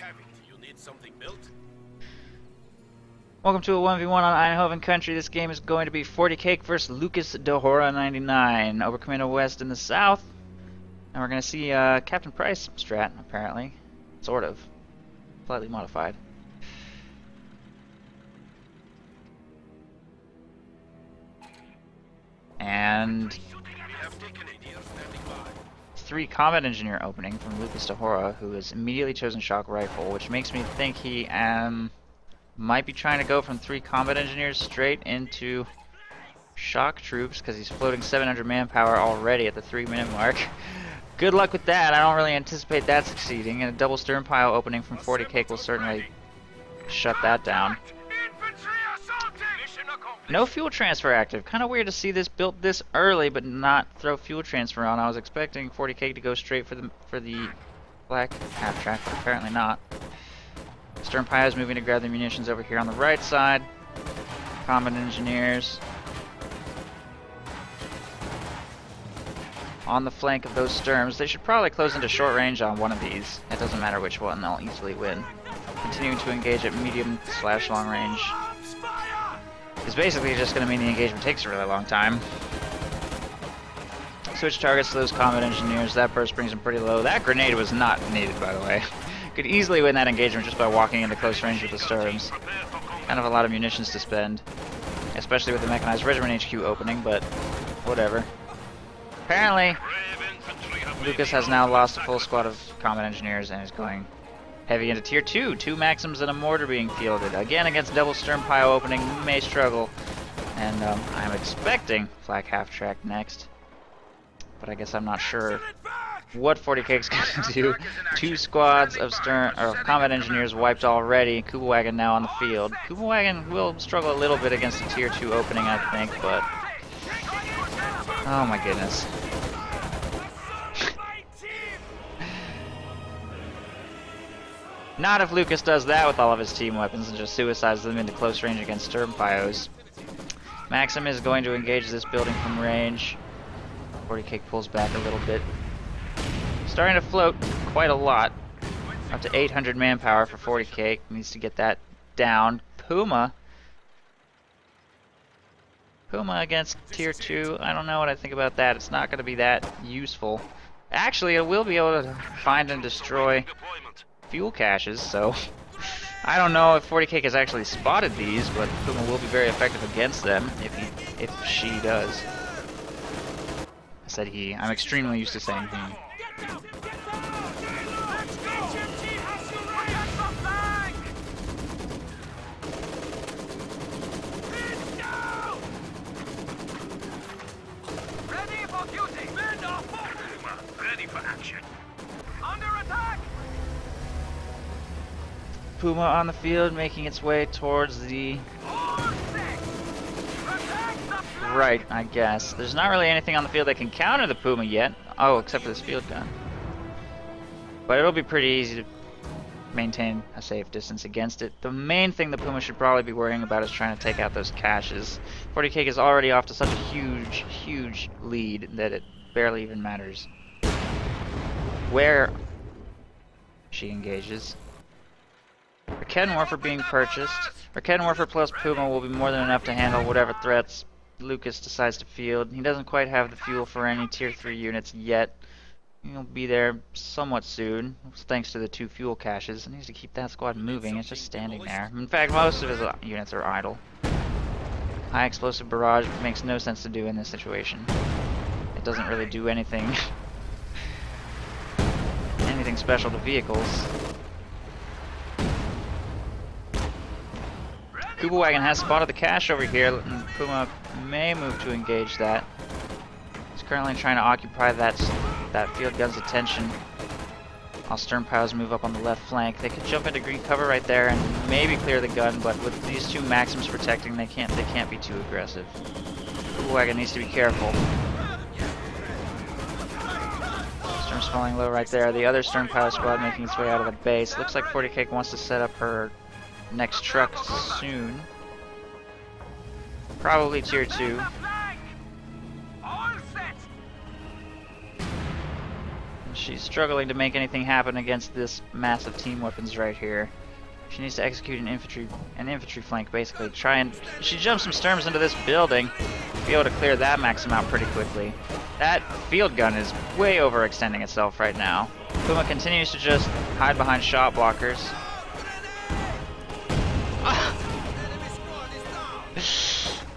have it. You need something built? Welcome to a 1v1 on Einhoven Country. This game is going to be 40 Cake versus Lucas.dahora99. Overcommander West in the south. And we're going to see Captain Price strat, apparently. Sort of. Slightly modified. And 3 Combat Engineer opening from Lucas.dahora, who has immediately chosen Shock Rifle, which makes me think he might be trying to go from 3 Combat Engineers straight into Shock Troops, because he's floating 700 manpower already at the 3-minute mark. Good luck with that. I don't really anticipate that succeeding, and a double stern pile opening from 40 Cake will certainly shut that down. No fuel transfer active. Kind of weird to see this built this early, but not throw fuel transfer on. I was expecting 40 Cake to go straight for the black half track, but apparently not. Stern pile is moving to grab the munitions over here on the right side. Combat Engineers on the flank of those sterns. They should probably close into short range on one of these. It doesn't matter which one, they'll easily win. Continuing to engage at medium/long range is basically just going to mean the engagement takes a really long time. Switch targets to those Combat Engineers. That burst brings them pretty low. That grenade was not needed, by the way. Could easily win that engagement just by walking into close range with the sterns. Kind of a lot of munitions to spend, especially with the Mechanized Regiment HQ opening, but whatever. Apparently, Lucas has now lost a full squad of Combat Engineers and is going heavy into Tier 2. 2 Maxims and a mortar being fielded. Again, against double stern pile opening, may struggle. And I'm expecting flak half track next. But I guess I'm not sure what 40 Cake's gonna do. 2 squads of Combat Engineers wiped already. Kuba Wagon now on the field. Kuba Wagon will struggle a little bit against a Tier 2 opening, I think, but oh my goodness. Not if Lucas does that with all of his team weapons and just suicides them into close range against stern pios. Maxim is going to engage this building from range. 40 Cake pulls back a little bit. Starting to float quite a lot. Up to 800 manpower for 40 Cake. Needs to get that down. Puma against Tier 2. I don't know what I think about that. It's not going to be that useful. Actually, it will be able to find and destroy fuel caches, so I don't know if 40 Cake has actually spotted these, but Puma will be very effective against them if she does. I said he. I'm extremely used to saying he. Puma on the field, making its way towards the right, I guess. There's not really anything on the field that can counter the Puma yet. Oh, except for this field gun. But it'll be pretty easy to maintain a safe distance against it. The main thing the Puma should probably be worrying about is trying to take out those caches. 40 Cake is already off to such a huge, huge lead that it barely even matters where she engages. Raketten Warfare being purchased. Raketten Warfare plus Puma will be more than enough to handle whatever threats Lucas decides to field. He doesn't quite have the fuel for any Tier 3 units yet. He'll be there somewhat soon, thanks to the 2 fuel caches. He needs to keep that squad moving. It's just standing there. In fact, most of his units are idle. High explosive barrage makes no sense to do in this situation. It doesn't really do anything special to vehicles. Kuba Wagon has spotted the cache over here, and Puma may move to engage that. He's currently trying to occupy that field gun's attention. While stern piles move up on the left flank. They could jump into green cover right there and maybe clear the gun, but with these 2 Maxims protecting, they can't be too aggressive. Kuba Wagon needs to be careful. Stern's falling low right there. The other stern pile squad making its way out of the base. Looks like 40 Cake wants to set up her next truck soon. Probably Tier 2. She's struggling to make anything happen against this massive team weapons right here. She needs to execute an infantry flank, basically. She jumps some Sturms into this building, be able to clear that maxim out pretty quickly. That field gun is way overextending itself right now. Puma continues to just hide behind shot blockers.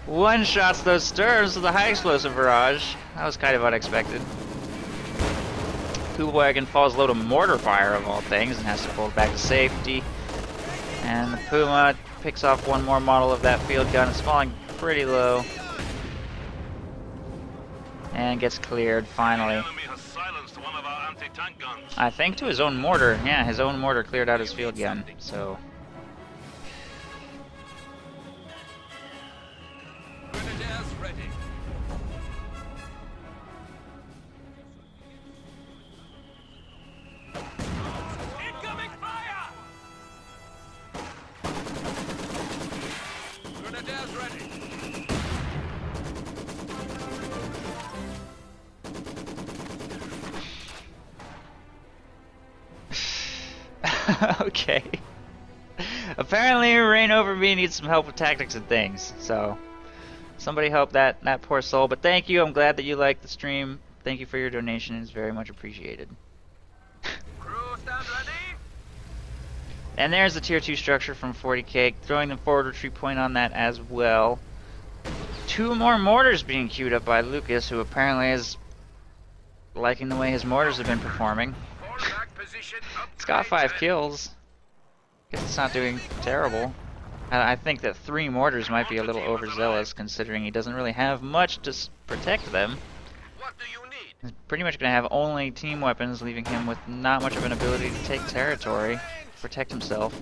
One shots those Sturms with a high explosive barrage. That was kind of unexpected. Puma Wagon falls low to mortar fire of all things and has to pull back to safety. And the Puma picks off one more model of that field gun. It's falling pretty low. And gets cleared finally. I think to his own mortar. Yeah, his own mortar cleared out his field gun. So. Okay. Apparently, Reign Over Me needs some help with tactics and things. So, somebody help that poor soul. But thank you. I'm glad that you liked the stream. Thank you for your donation. It's very much appreciated. Crew, stand ready. And there's the tier 2 structure from 40K. Throwing the forward retreat point on that as well. 2 more mortars being queued up by Lucas, who apparently is liking the way his mortars have been performing. It's got 5 kills. Guess it's not doing terrible. I think that 3 mortars might be a little overzealous, considering he doesn't really have much to protect them. What do you need? He's pretty much going to have only team weapons, leaving him with not much of an ability to take territory, protect himself.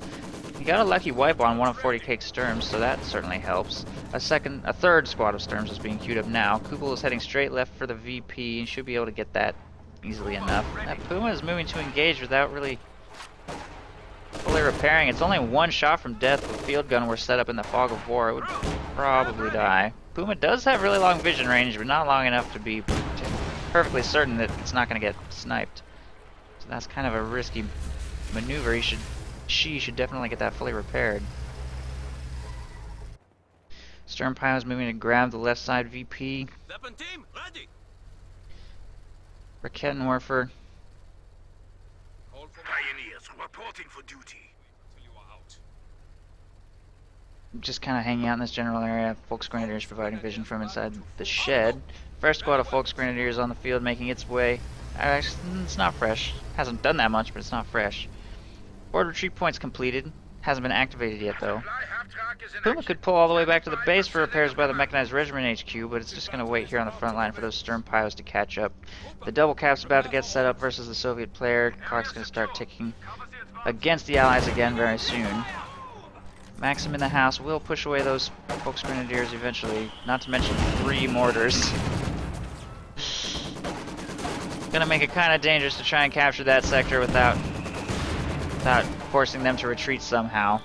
He got a lucky wipe on one of 40K's Sturms, so that certainly helps. A third squad of Sturms is being queued up now. Kupel is heading straight left for the VP and should be able to get that easily enough. That Puma is moving to engage without really fully repairing. It's only one shot from death. If the field gun were set up in the fog of war, it would probably die. Puma does have really long vision range, but not long enough to be perfectly certain that it's not going to get sniped. So that's kind of a risky maneuver. She should definitely get that fully repaired. Sturm Pile is moving to grab the left side VP. Weapon team, ready. Raketenwerfer. Pioneers reporting for duty. Just kind of hanging out in this general area. Folks Grenadiers providing vision from inside the shed. First squad of Folks Grenadiers on the field making its way. Actually, it's not fresh. Hasn't done that much, but it's not fresh. Forward retreat points completed. Hasn't been activated yet, though. Puma could pull all the way back to the base for repairs by the Mechanized Regiment HQ, but it's just going to wait here on the front line for those Sturm Pios to catch up. The double cap's about to get set up versus the Soviet player. Clock's going to start ticking against the Allies again very soon. Maxim in the house will push away those Folks Grenadiers eventually, not to mention 3 mortars. Gonna make it kind of dangerous to try and capture that sector without forcing them to retreat somehow.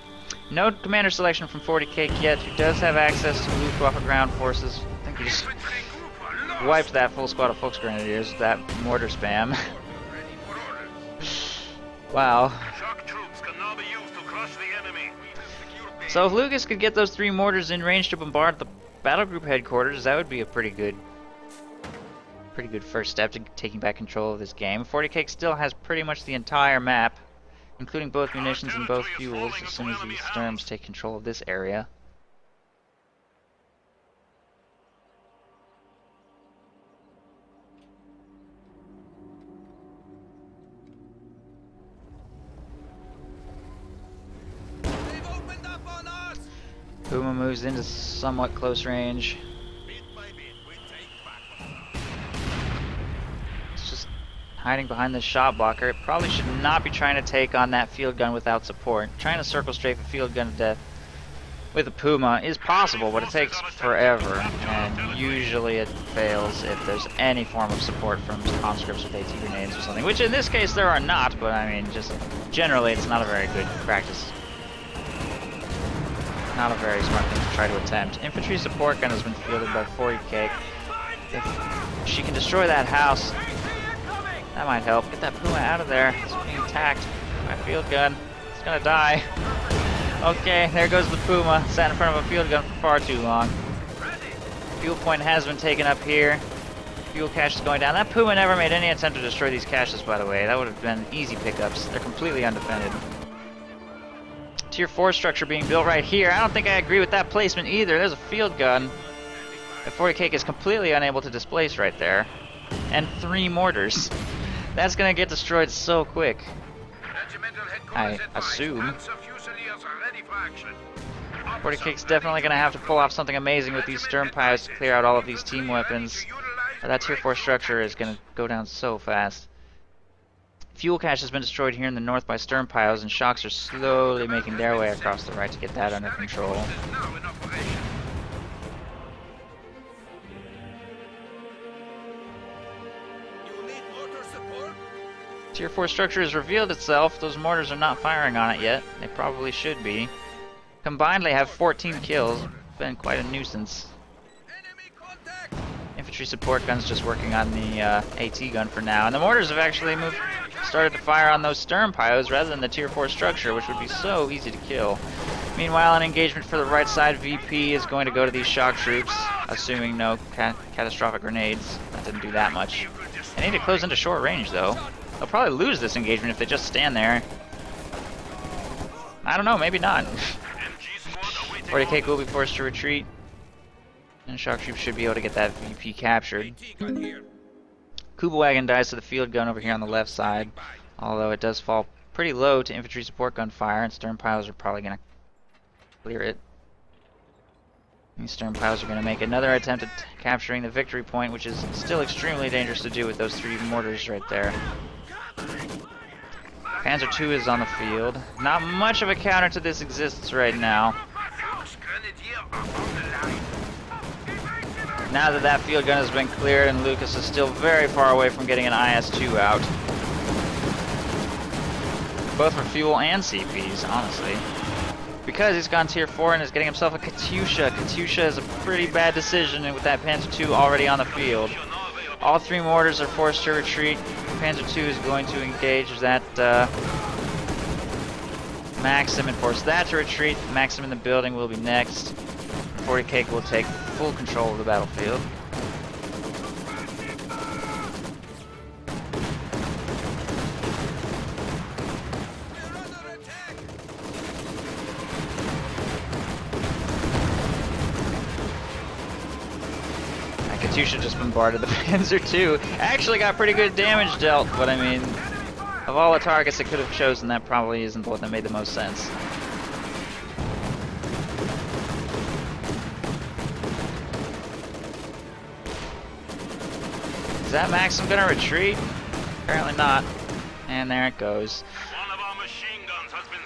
No commander selection from 40K yet. He does have access to Luftwaffe ground forces. I think he just wiped that full squad of Folks Grenadiers with that mortar spam. Wow. So if Lucas could get those 3 mortars in range to bombard the battle group headquarters, that would be a pretty good first step to taking back control of this game. 40K still has pretty much the entire map, including both munitions and both fuels, as soon as these Sturms take control of this area. Puma moves into somewhat close range. It's just hiding behind this shot blocker. It probably should not be trying to take on that field gun without support. Trying to circle strafe a field gun to death with a Puma is possible, but it takes forever, and usually it fails if there's any form of support from conscripts with AT grenades or something, which in this case there are not, but I mean, just generally it's not a very good practice. Not a very smart thing to try to attempt. Infantry support gun has been fielded by 40K. If she can destroy that house, That might help. Get that Puma out of there. It's being attacked by a field gun. It's gonna die. Okay, there goes the Puma. Sat in front of a field gun for far too long. Fuel point has been taken up here. Fuel cache is going down. That Puma never made any attempt to destroy these caches, by the way. That would have been easy pickups. They're completely undefended. Tier 4 structure being built right here. I don't think I agree with that placement either. There's a field gun. The 40 cake is completely unable to displace right there. And 3 mortars. That's gonna get destroyed so quick. I assume. 40 cake's definitely gonna have to pull off something amazing with these stern piles to clear out all of these team weapons. That tier 4 structure is gonna go down so fast. Fuel cache has been destroyed here in the north by stern piles, and shocks are slowly making their way across the right to get that under control. Tier 4 structure has revealed itself. Those mortars are not firing on it yet. They probably should be. Combined, they have 14 kills. Been quite a nuisance. Infantry support gun's just working on the AT gun for now, and the mortars have actually started to fire on those stern piles rather than the tier 4 structure, which would be so easy to kill. Meanwhile, an engagement for the right side VP is going to go to these shock troops, assuming no catastrophic grenades. That didn't do that much. They need to close into short range, though. They'll probably lose this engagement if they just stand there. I don't know, maybe not. 40 cake will be forced to retreat, and shock troops should be able to get that VP captured. Kuba wagon dies to the field gun over here on the left side, although it does fall pretty low to infantry support gun fire, and stern piles are probably going to clear it. These stern piles are going to make another attempt at capturing the victory point, which is still extremely dangerous to do with those 3 mortars right there. Panzer II is on the field. Not much of a counter to this exists right now. Now that that field gun has been cleared, and Lucas is still very far away from getting an IS-2 out. Both for fuel and CPs, honestly. Because he's gone tier 4 and is getting himself a Katyusha. Katyusha is a pretty bad decision, and with that Panzer II already on the field. All 3 mortars are forced to retreat. Panzer II is going to engage that Maxim and force that to retreat. Maxim in the building will be next. 40 cake will take full control of the battlefield. Katyusha just bombarded the Panzer II. Actually got pretty good damage dealt, but I mean, of all the targets it could have chosen, that probably isn't the one that made the most sense. Is that Maxim gonna retreat? Apparently not. And there it goes.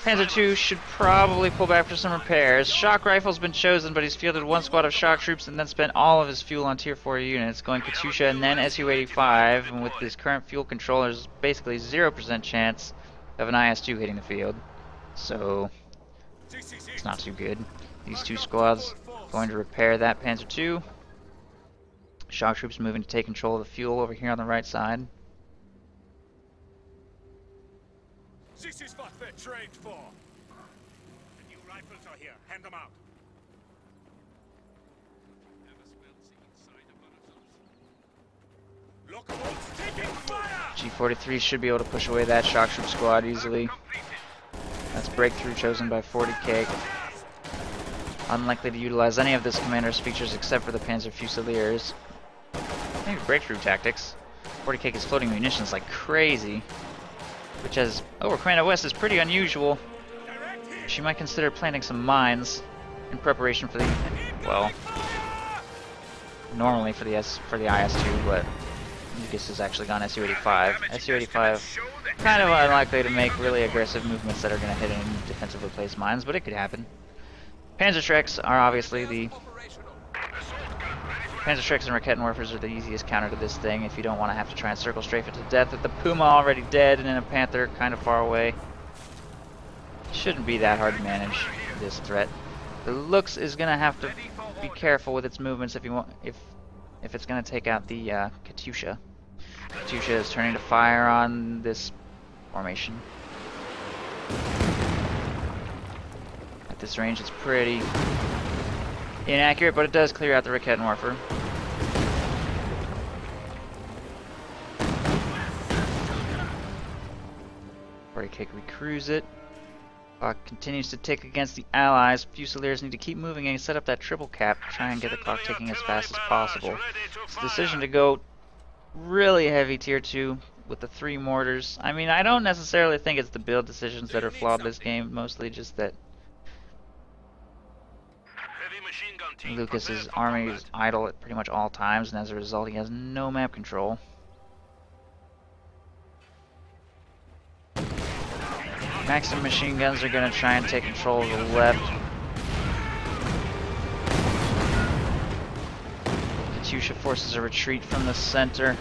Panzer II should probably pull back for some repairs. Shock rifle's been chosen, but he's fielded 1 squad of shock troops and then spent all of his fuel on tier 4 units, going Katyusha and then Su-85, and with his current fuel control, there's basically 0% chance of an IS-2 hitting the field. So, it's not too good. These 2 squads going to repair that Panzer II. Shock troops moving to take control of the fuel over here on the right side. This is what they're trained for. The new rifles are here. Hand them out. Locomotives taking fire! G43 should be able to push away that shock troop squad easily. That's breakthrough chosen by 40 cake. Unlikely to utilize any of this commander's features except for the Panzer Fusiliers. Maybe breakthrough tactics. 40 cake is floating munitions like crazy, which as over Commander West is pretty unusual. She might consider planting some mines in preparation for the, well, normally for the IS-2, but Lucas has actually gone Su-85. Su-85 kind of unlikely to make really aggressive movements that are going to hit any defensively placed mines, but it could happen. Panzerschrecks are obviously the Panzerschrecks and Rakettenwerfers are the easiest counter to this thing if you don't want to have to try and circle strafe it to death with the Puma already dead and in a Panther kind of far away. Shouldn't be that hard to manage this threat. The Lux is gonna have to be careful with its movements if you want if it's gonna take out the Katyusha. Katyusha is turning to fire on this formation. At this range, it's pretty inaccurate, but it does clear out the Raketenwerfer. Cake recruits it. Clock continues to tick against the Allies. Fusiliers need to keep moving and set up that triple cap to try and get the clock ticking as fast as possible. It's a decision to go really heavy tier 2 with the 3 mortars. I mean, I don't necessarily think it's the build decisions that are flawed this game, mostly just that Lucas's army is idle at pretty much all times, and as a result he has no map control. Maxim machine guns are going to try and take control of the left. Katyusha forces a retreat from the center,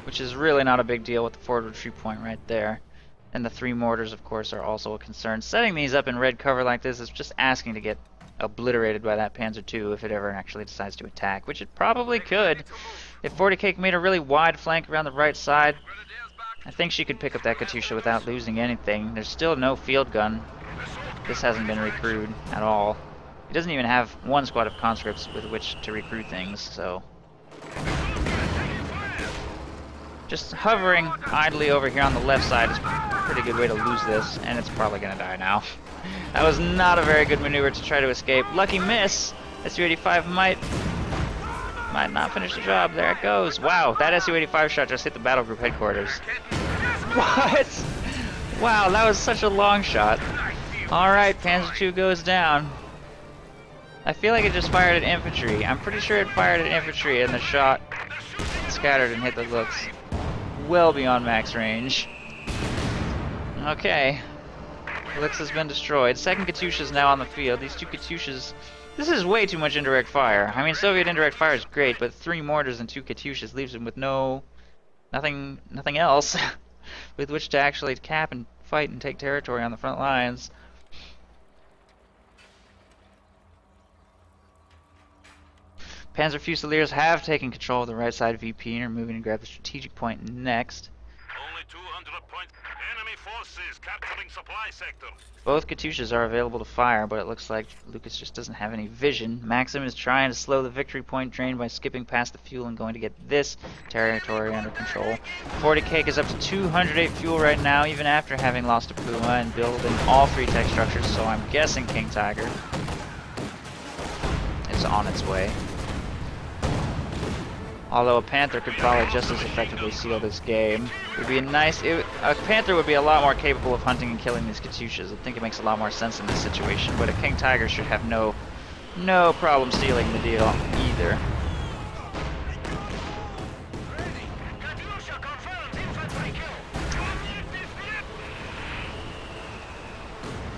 which is really not a big deal with the forward retreat point right there. And the 3 mortars, of course, are also a concern. Setting these up in red cover like this is just asking to get obliterated by that Panzer II if it ever actually decides to attack, which it probably could. If 40K made a really wide flank around the right side, I think she could pick up that Katyusha without losing anything. There's still no field gun. This hasn't been recruited at all. He doesn't even have 1 squad of conscripts with which to recruit things, so just hovering idly over here on the left side is a pretty good way to lose this, and it's probably gonna die now. That was not a very good maneuver to try to escape. Lucky miss! Su-85 might not finish the job. There it goes. Wow, that Su-85 shot just hit the battle group headquarters. What? Wow, that was such a long shot. Alright, Panzer II goes down. I feel like it just fired at infantry. I'm pretty sure it fired at infantry and the shot scattered and hit the looks well beyond max range. Okay. Lix has been destroyed. Second Katyusha is now on the field. These 2 Katyushas... This is way too much indirect fire. I mean, Soviet indirect fire is great, but 3 mortars and 2 Katyushas leaves him with nothing else with which to actually cap and fight and take territory on the front lines. Panzer Fusiliers have taken control of the right side VP and are moving to grab the strategic point next. Only 200 points. Enemy forces capturing supply sector. Both Katyushas are available to fire, but it looks like Lucas just doesn't have any vision. Maxim is trying to slow the victory point drain by skipping past the fuel and going to get this territory under control. 40K is up to 208 fuel right now, even after having lost to Puma and building all 3 tech structures, so I'm guessing King Tiger is on its way. Although a Panther could probably just as effectively seal this game. It would be a Panther would be a lot more capable of hunting and killing these Katyushas. I think it makes a lot more sense in this situation, but a King Tiger should have no problem sealing the deal either.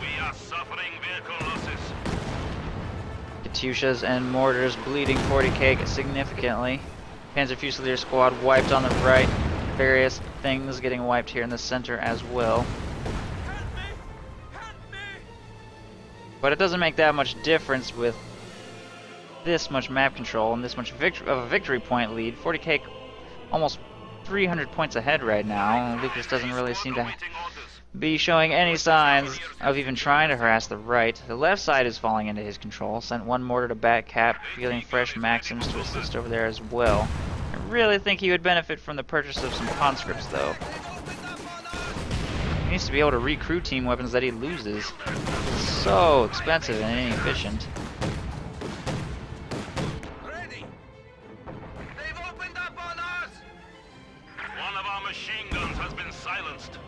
We are suffering vehicle losses. Katyushas and mortars bleeding 40K significantly. Panzer Fusilier squad wiped on the right. Various things getting wiped here in the center as well. But it doesn't make that much difference with this much map control and this much of a victory point lead. 40K almost 300 points ahead right now. Lucas doesn't really seem to be showing any signs of even trying to harass the right. The left side is falling into his control. Sent 1 mortar to back cap, fielding fresh Maxims to assist over there as well. I really think he would benefit from the purchase of some conscripts though. He needs to be able to recruit team weapons that he loses. It's so expensive and inefficient. Ready. They've opened up on us. One of our machine guns has been silenced.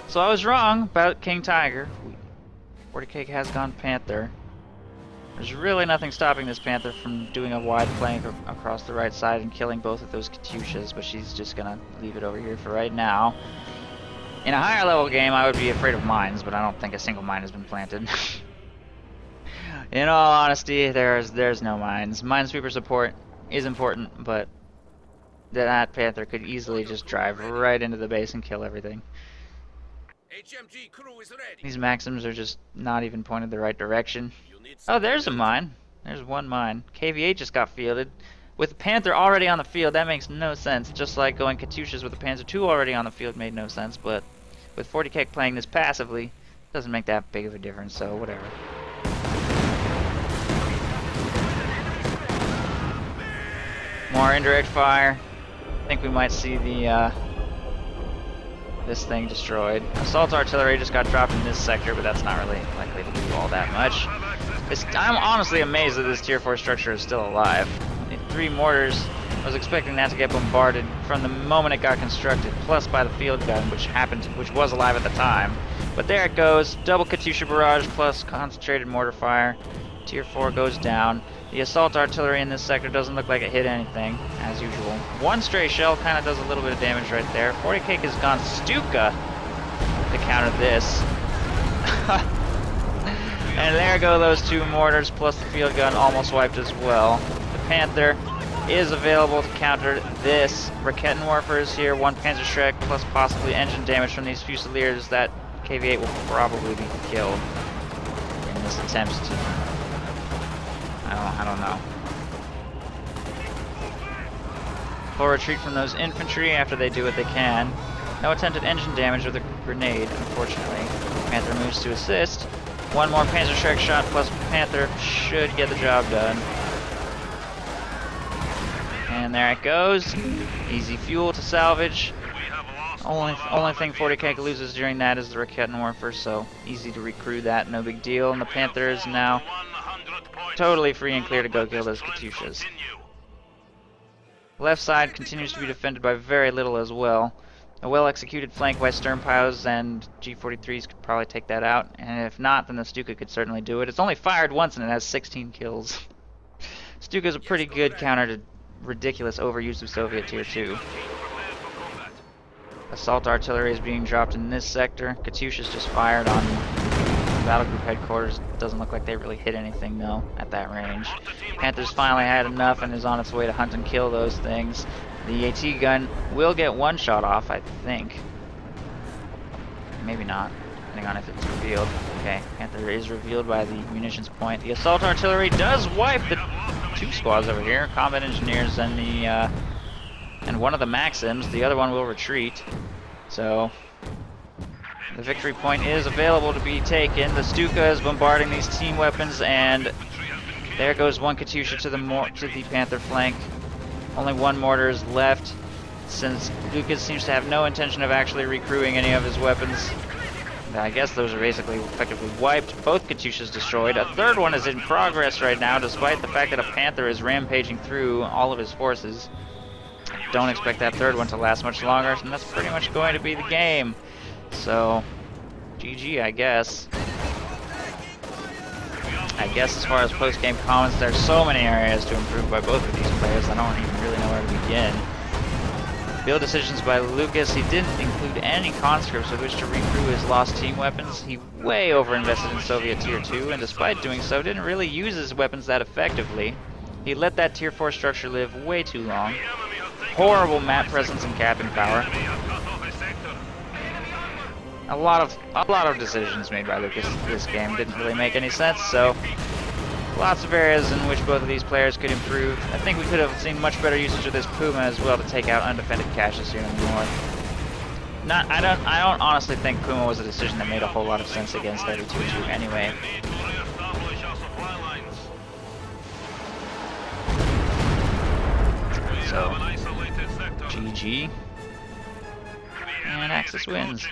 So I was wrong about King Tiger. 40K has gone Panther. There's really nothing stopping this Panther from doing a wide flank across the right side and killing both of those Katyushas, but she's just gonna leave it over here for right now. In a higher level game, I would be afraid of mines, but I don't think a single mine has been planted. In all honesty, there's no mines. Minesweeper support is important, but that Panther could easily just drive right into the base and kill everything. HMG crew is ready. These Maxims are just not even pointed the right direction. You need Oh, something there's a built? mine. There's one mine. KV-8 just got fielded. With the Panther already on the field, that makes no sense. Just like going Katyushas with the Panzer II already on the field made no sense, but with 40K playing this passively, doesn't make that big of a difference, so whatever. More indirect fire. I think we might see the this thing destroyed. Assault artillery just got dropped in this sector, but that's not really likely to do all that much. I'm honestly amazed that this tier 4 structure is still alive. 3 mortars, I was expecting that to get bombarded from the moment it got constructed, plus by the field gun, which was alive at the time. But there it goes, double Katyusha barrage plus concentrated mortar fire. Tier 4 goes down. The assault artillery in this sector doesn't look like it hit anything, as usual. One stray shell kind of does a little bit of damage right there. 40K has gone Stuka to counter this. And there go those 2 mortars plus the field gun almost wiped as well. The Panther is available to counter this. Raketenwerfer is here, 1 Panzerschreck plus possibly engine damage from these Fusiliers. That KV-8 will probably be killed in this attempt to... I don't know. Full retreat from those infantry after they do what they can. No attempted engine damage with a grenade, unfortunately. Panther moves to assist. 1 more Panzerschreck shot plus Panther should get the job done. And there it goes. Easy fuel to salvage. Only thing 40K loses during that is the Raketenwerfer, so easy to recruit that, no big deal. And the Panther is now totally free and clear to go kill those Katyushas. Left side continues to be defended by very little as well. A well-executed flank by Sternpios and G43s could probably take that out, and if not, then the Stuka could certainly do it. It's only fired once and it has 16 kills. Stuka's a pretty good counter to ridiculous overuse of Soviet Tier 2. Assault artillery is being dropped in this sector. Katyusha's just fired on battle group headquarters. Doesn't look like they really hit anything though at that range. Panther's finally had enough and is on its way to hunt and kill those things. The AT gun will get 1 shot off, I think. Maybe not, depending on if it's revealed. Okay, Panther is revealed by the munitions point. The assault artillery does wipe the 2 squads over here, combat engineers and the and one of the Maxims. The other one will retreat. So the victory point is available to be taken. The Stuka is bombarding these team weapons, and there goes 1 Katyusha to the Panther flank. Only 1 mortar is left, since Lucas seems to have no intention of actually recrewing any of his weapons. I guess those are basically effectively wiped. Both Katyushas destroyed. A 3rd one is in progress right now, despite the fact that a Panther is rampaging through all of his forces. Don't expect that 3rd one to last much longer, and that's pretty much going to be the game. So, GG, I guess. As far as post-game comments, there's so many areas to improve by both of these players, I don't even really know where to begin. Build decisions by Lucas. He didn't include any conscripts with which to recrew his lost team weapons. He way overinvested in Soviet Tier 2, and despite doing so, didn't really use his weapons that effectively. He let that Tier 4 structure live way too long. Horrible map presence and capping power. A lot of decisions made by Lucas this game didn't really make any sense, so lots of areas in which both of these players could improve. I think we could have seen much better usage of this Puma as well to take out undefended caches here in the north. I don't honestly think Puma was a decision that made a whole lot of sense against Heavy Tier 2 anyway. So, GG. And Axis wins.